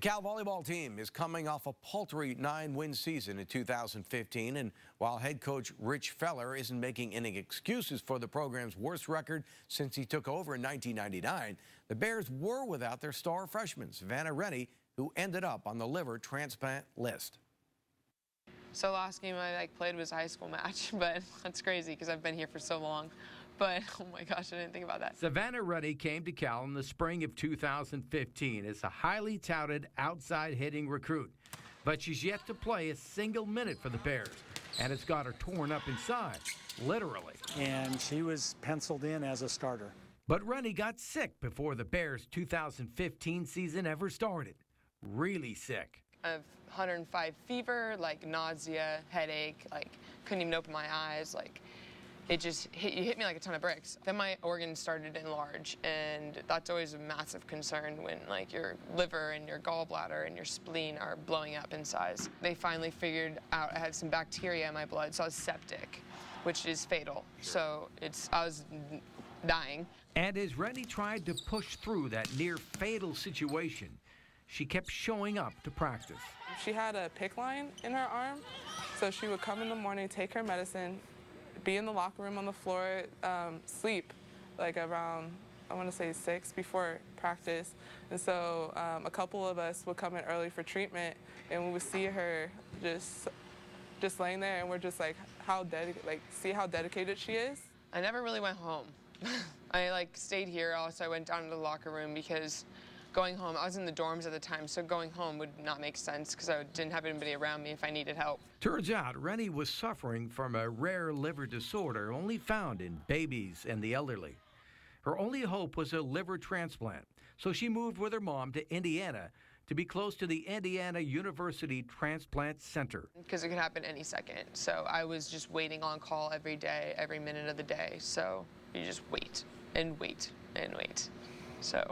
The Cal volleyball team is coming off a paltry 9-win season in 2015, and while head coach Rich Feller isn't making any excuses for the program's worst record since he took over in 1999, the Bears were without their star freshman, Savannah Rennie, who ended up on the liver transplant list. So last game I played was a high school match, but that's crazy because I've been here for so long. But oh my gosh, I didn't think about that. Savannah Rennie came to Cal in the spring of 2015 as a highly touted outside hitting recruit. But she's yet to play a single minute for the Bears, and it's got her torn up inside, literally. And she was penciled in as a starter. But Rennie got sick before the Bears' 2015 season ever started. Really sick. I have 105 fever, nausea, headache, couldn't even open my eyes, it just hit me like a ton of bricks. Then my organs started to enlarge, and that's always a massive concern when your liver and your gallbladder and your spleen are blowing up in size. They finally figured out I had some bacteria in my blood, so I was septic, which is fatal. So I was dying. And as Rennie tried to push through that near fatal situation, she kept showing up to practice. She had a PICC line in her arm, so she would come in the morning, take her medicine, be in the locker room on the floor, sleep around, I want to say 6 before practice. And so a couple of us would come in early for treatment, and we would see her just laying there, and we're just see how dedicated she is. I never really went home. I stayed here. Also, I went down to the locker room because going home, I was in the dorms at the time, so going home would not make sense because I didn't have anybody around me if I needed help. Turns out Rennie was suffering from a rare liver disorder only found in babies and the elderly. Her only hope was a liver transplant, so she moved with her mom to Indiana to be close to the Indiana University Transplant Center. Because it could happen any second, so I was just waiting on call every day, every minute of the day, so you just wait and wait and wait, so.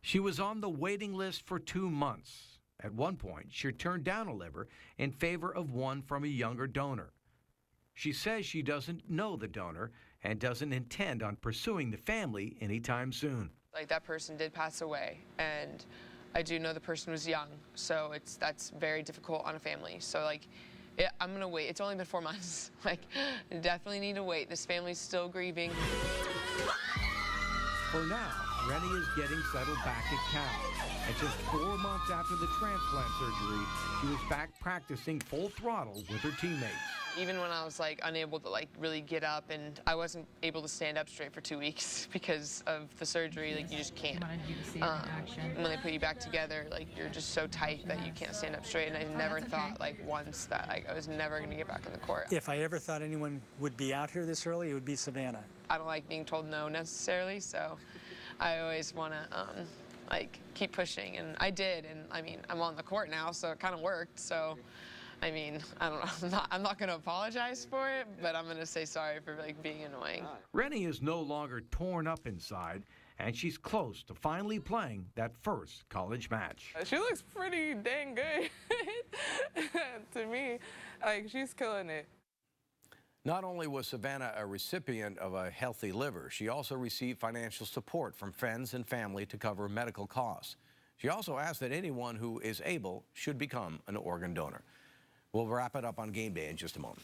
She was on the waiting list for 2 months. At one point, she turned down a liver in favor of one from a younger donor. She says she doesn't know the donor and doesn't intend on pursuing the family anytime soon. That person did pass away, and I do know the person was young, so that's very difficult on a family. So I'm gonna wait. It's only been 4 months. I definitely need to wait. This family's still grieving. For now, Rennie is getting settled back at Cal. And just 4 months after the transplant surgery, she was back practicing full throttle with her teammates. Even when I was unable to really get up, and I wasn't able to stand up straight for 2 weeks because of the surgery, you just can't. When they put you back together, you're just so tight that you can't stand up straight, and I never thought once that I was never going to get back on the court. If I ever thought anyone would be out here this early, it would be Savannah. I don't like being told no necessarily, so I always want to keep pushing, and I did, and I'm on the court now, so it kind of worked. So I don't know, I'm not going to apologize for it, but I'm going to say sorry for being annoying. Rennie is no longer torn up inside, and she's close to finally playing that first college match. She looks pretty dang good to me. She's killing it. Not only was Savannah a recipient of a healthy liver, she also received financial support from friends and family to cover medical costs. She also asked that anyone who is able should become an organ donor. We'll wrap it up on Game Day in just a moment.